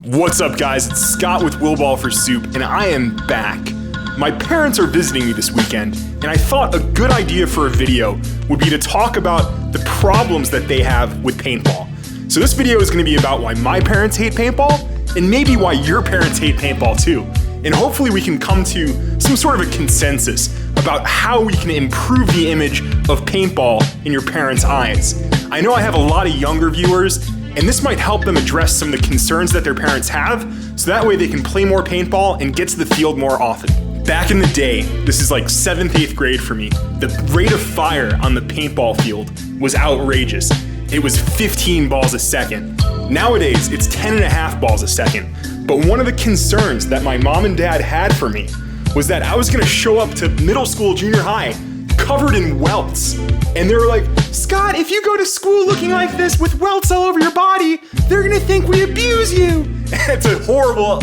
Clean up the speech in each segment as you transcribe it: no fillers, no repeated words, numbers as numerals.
What's up, guys? It's Scott with Will Ball for Soup, and I am back. My parents are visiting me this weekend, and I thought a good idea for a video would be to talk about the problems that they have with paintball. So this video is going to be about why my parents hate paintball, and maybe why your parents hate paintball too. And hopefully we can come to some sort of a consensus about how we can improve the image of paintball in your parents' eyes. I know I have a lot of younger viewers, and this might help them address some of the concerns that their parents have, so that way they can play more paintball and get to the field more often. Back in the day, this is like 7th, 8th grade for me, the rate of fire on the paintball field was outrageous. It was 15 balls a second. Nowadays, it's 10.5 balls a second. But one of the concerns that my mom and dad had for me was that I was gonna show up to middle school, junior high, covered in welts. And they were like, Scott, if you go to school looking like this with welts all over your body, they're gonna think we abuse you. It's a horrible,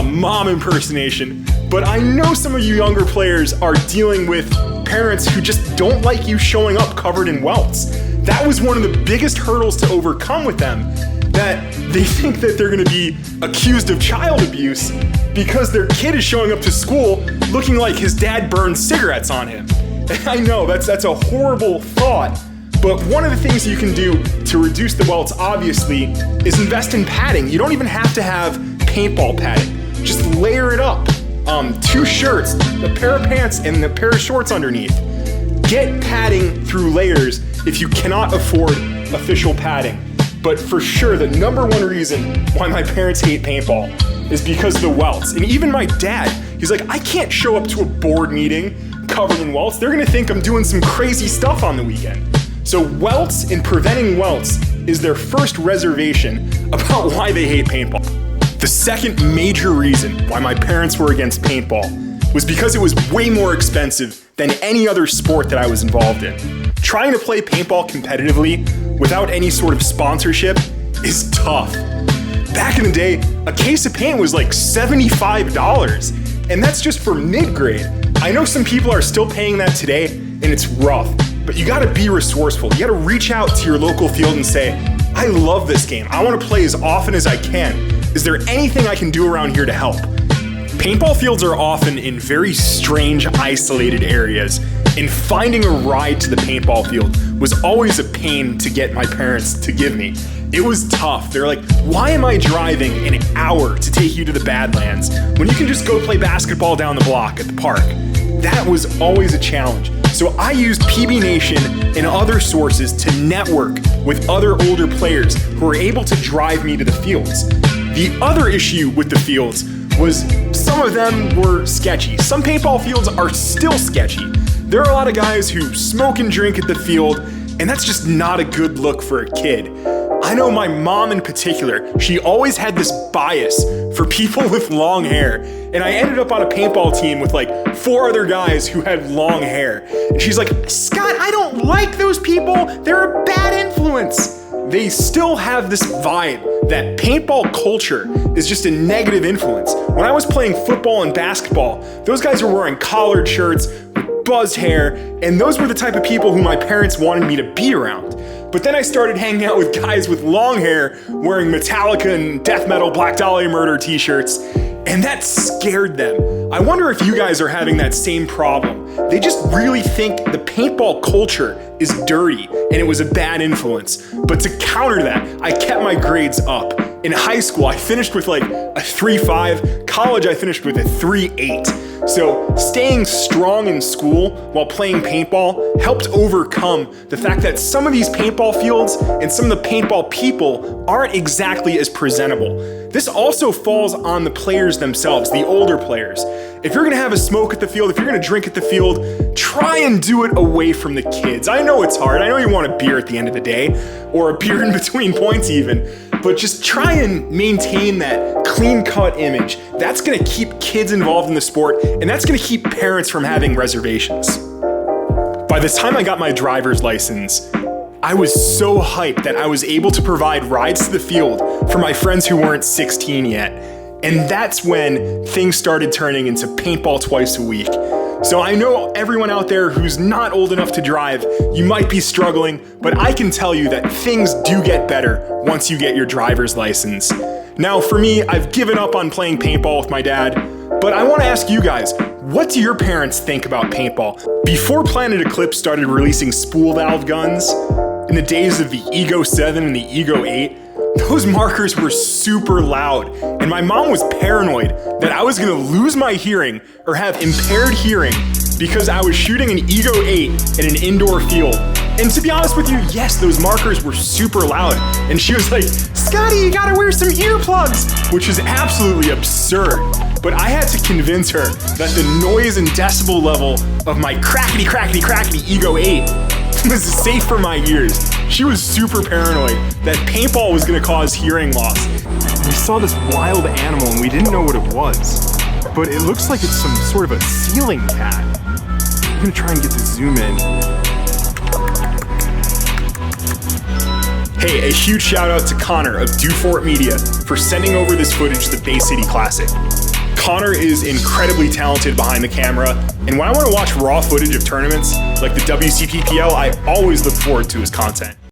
mom impersonation. But I know some of you younger players are dealing with parents who just don't like you showing up covered in welts. That was one of the biggest hurdles to overcome with them, that they think that they're gonna be accused of child abuse because their kid is showing up to school looking like his dad burned cigarettes on him. And I know that's a horrible thought, but one of the things you can do to reduce the welts, obviously, is invest in padding. You don't even have to have paintball padding. Just layer it up. 2 shirts, a pair of pants, and a pair of shorts underneath. Get padding through layers if you cannot afford official padding. But for sure, the number one reason why my parents hate paintball is because of the welts. And even my dad, he's like, I can't show up to a board meeting covered in welts. They're gonna think I'm doing some crazy stuff on the weekend. So welts and preventing welts is their first reservation about why they hate paintball. The second major reason why my parents were against paintball was because it was way more expensive than any other sport that I was involved in. Trying to play paintball competitively without any sort of sponsorship is tough. Back in the day, a case of paint was like $75, and that's just for mid-grade. I know some people are still paying that today, and it's rough, but you gotta be resourceful. You gotta reach out to your local field and say, I love this game. I wanna play as often as I can. Is there anything I can do around here to help? Paintball fields are often in very strange, isolated areas, and finding a ride to the paintball field was always a pain to get my parents to give me. It was tough. They're like, why am I driving an hour to take you to the Badlands when you can just go play basketball down the block at the park? That was always a challenge. So I used PB Nation and other sources to network with other older players who were able to drive me to the fields. The other issue with the fields was some of them were sketchy. Some paintball fields are still sketchy. There are a lot of guys who smoke and drink at the field, and that's just not a good look for a kid. I know my mom in particular, she always had this bias for people with long hair, and I ended up on a paintball team with like 4 other guys who had long hair. And she's like, Scott, I don't like those people. They're a bad influence. They still have this vibe that paintball culture is just a negative influence. When I was playing football and basketball, those guys were wearing collared shirts, buzzed hair, and those were the type of people who my parents wanted me to be around. But then I started hanging out with guys with long hair wearing Metallica and death metal Black Dahlia Murder t-shirts, and that scared them. I wonder if you guys are having that same problem. They just really think the paintball culture is dirty and it was a bad influence. But to counter that, I kept my grades up. In high school, I finished with like a 3.5. College, I finished with a 3.8. So staying strong in school while playing paintball helped overcome the fact that some of these paintball fields and some of the paintball people aren't exactly as presentable. This also falls on the players themselves, the older players. If you're gonna have a smoke at the field, if you're gonna drink at the field, try and do it away from the kids. I know it's hard. I know you want a beer at the end of the day, or a beer in between points even, but just try and maintain that clean-cut image. That's gonna keep kids involved in the sport, and that's gonna keep parents from having reservations. By the time I got my driver's license, I was so hyped that I was able to provide rides to the field for my friends who weren't 16 yet. And that's when things started turning into paintball twice a week. So I know everyone out there who's not old enough to drive, you might be struggling, but I can tell you that things do get better once you get your driver's license. Now for me, I've given up on playing paintball with my dad, but I want to ask you guys, what do your parents think about paintball? Before Planet Eclipse started releasing spool valve guns, in the days of the Ego 7 and the Ego 8, those markers were super loud, and my mom was paranoid that I was gonna lose my hearing or have impaired hearing because I was shooting an Ego 8 in an indoor field. And to be honest with you, yes, those markers were super loud. And she was like, Scotty, you gotta wear some earplugs, which is absolutely absurd. But I had to convince her that the noise and decibel level of my crackety Ego 8 was safe for my ears. She was super paranoid that paintball was gonna cause hearing loss. We saw this wild animal and we didn't know what it was, but it looks like it's some sort of a ceiling cat. I'm gonna try and get the zoom in. Hey, a huge shout out to Connor of DufortMedia for sending over this footage to the Bay City Classic. Connor is incredibly talented behind the camera, and when I want to watch raw footage of tournaments like the WCPPL, I always look forward to his content.